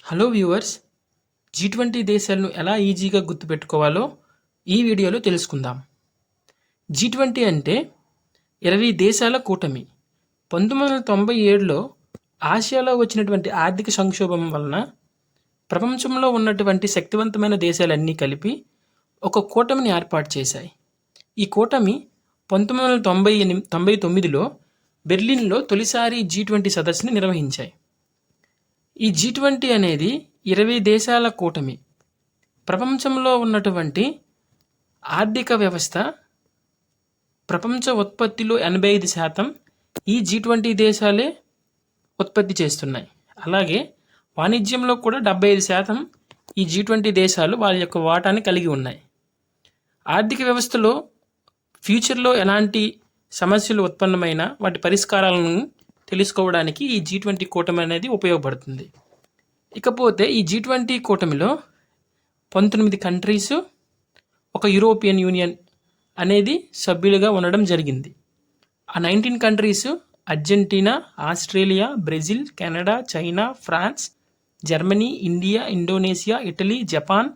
Hello viewers, G20 దేశాలను ఎలా ఈజీగా గుర్తుపెట్టుకోవాలో ఈ వీడియోలో తెలుసుకుందాం. G20 అంటే 20 దేశాల కూటమి. 1997లో ఆసియాలో వచ్చినటువంటి ఆర్థిక సంక్షోభం వలన ప్రపంచంలో ఉన్నటువంటి శక్తివంతమైన దేశాలన్నీ కలిపి ఒక కూటమిని ఏర్పాటు చేశాయి. ఈ కూటమి 1999లో బెర్లిన్లో తొలిసారి G20 సదస్సుని నిర్వహించాయి. ఈ G20 అనేది 20 దేశాల కూటమి. ప్రపంచంలో ఉన్నటువంటి ఆర్థిక వ్యవస్థ, ప్రపంచ ఉత్పత్తిలో 85% ఈ G20 దేశాలే ఉత్పత్తి చేస్తున్నాయి. అలాగే వాణిజ్యంలో కూడా 75% ఈ G20 దేశాలు వాళ్ళ యొక్క వాటాని కలిగి ఉన్నాయి. ఆర్థిక వ్యవస్థలో ఫ్యూచర్లో ఎలాంటి సమస్యలు ఉత్పన్నమైన వాటి పరిష్కారాలను తెలుసుకోవడానికి ఈ G20 కూటమి అనేది ఉపయోగపడుతుంది. ఇకపోతే ఈ G20 కూటమిలో 19 కంట్రీస్, ఒక యూరోపియన్ యూనియన్ అనేది సభ్యులుగా ఉండడం జరిగింది. ఆ 19 countries Argentina, Australia, Brazil, Canada, China, France, Germany, India, Indonesia, Italy, Japan,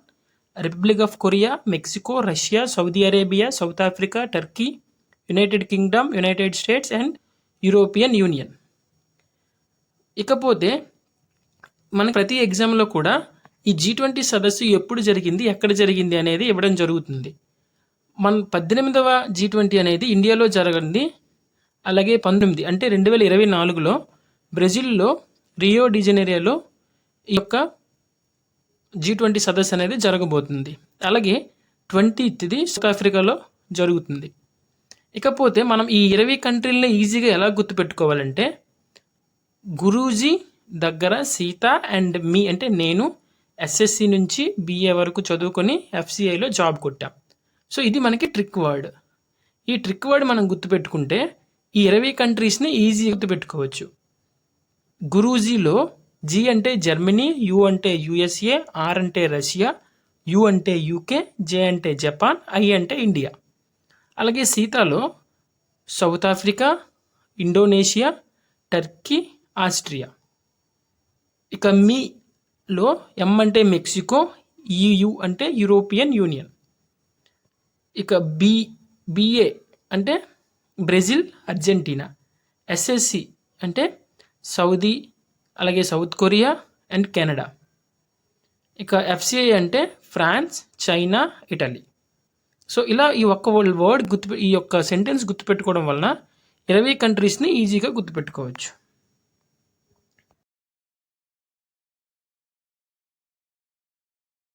Republic of Korea, Mexico, Russia, Saudi Arabia, South Africa, Turkey, United Kingdom, United States and European Union. ఇకపోతే మన ప్రతి ఎగ్జామ్లో కూడా ఈ G20 సదస్సు ఎప్పుడు జరిగింది, ఎక్కడ జరిగింది అనేది ఇవ్వడం జరుగుతుంది. మన 18వ G20 అనేది ఇండియాలో జరిగింది. అలాగే 19 అంటే 2024లో బ్రెజిల్లో రియో డిజెనెరోలో ఈ యొక్క G20 సదస్సు అనేది జరగబోతుంది. అలాగే 20th సౌత్ ఆఫ్రికాలో జరుగుతుంది. ఇకపోతే మనం ఈ 20 కంట్రీలని ఈజీగా ఎలా గుర్తుపెట్టుకోవాలంటే, గురూజీ దగ్గర సీత అండ్ మీ అంటే నేను ఎస్ఎస్సి నుంచి బిఏ వరకు చదువుకొని ఎఫ్సిఐలో జాబ్ కొట్టాం. సో ఇది మనకి ట్రిక్ వర్డ్. ఈ ట్రిక్ వర్డ్ మనం గుర్తుపెట్టుకుంటే ఈ 20 కంట్రీస్ని ఈజీగా గుర్తుపెట్టుకోవచ్చు. గురూజీలో జీ అంటే జర్మనీ, యు అంటే యుఎస్ఏ, ఆర్ అంటే రష్యా, యు అంటే యూకే, జే అంటే జపాన్, ఐ అంటే ఇండియా. అలాగే సీతాలో south Africa, Indonesia, Turkey, Austria. ఇక మీలో ఎం అంటే మెక్సికో, ఈయు అంటే యూరోపియన్ యూనియన్. ఇక బిఏ అంటే బ్రెజిల్, అర్జెంటీనా. ఎస్ఎస్సి అంటే సౌదీ, అలాగే సౌత్ కొరియా అండ్ కెనడా. ఇక ఎఫ్సిఐ అంటే ఫ్రాన్స్, చైనా, ఇటలీ. సో ఇలా ఈ ఒక్క వర్డ్ ఈ యొక్క సెంటెన్స్ గుర్తుపెట్టుకోవడం వలన 20 కంట్రీస్ని ఈజీగా గుర్తుపెట్టుకోవచ్చు.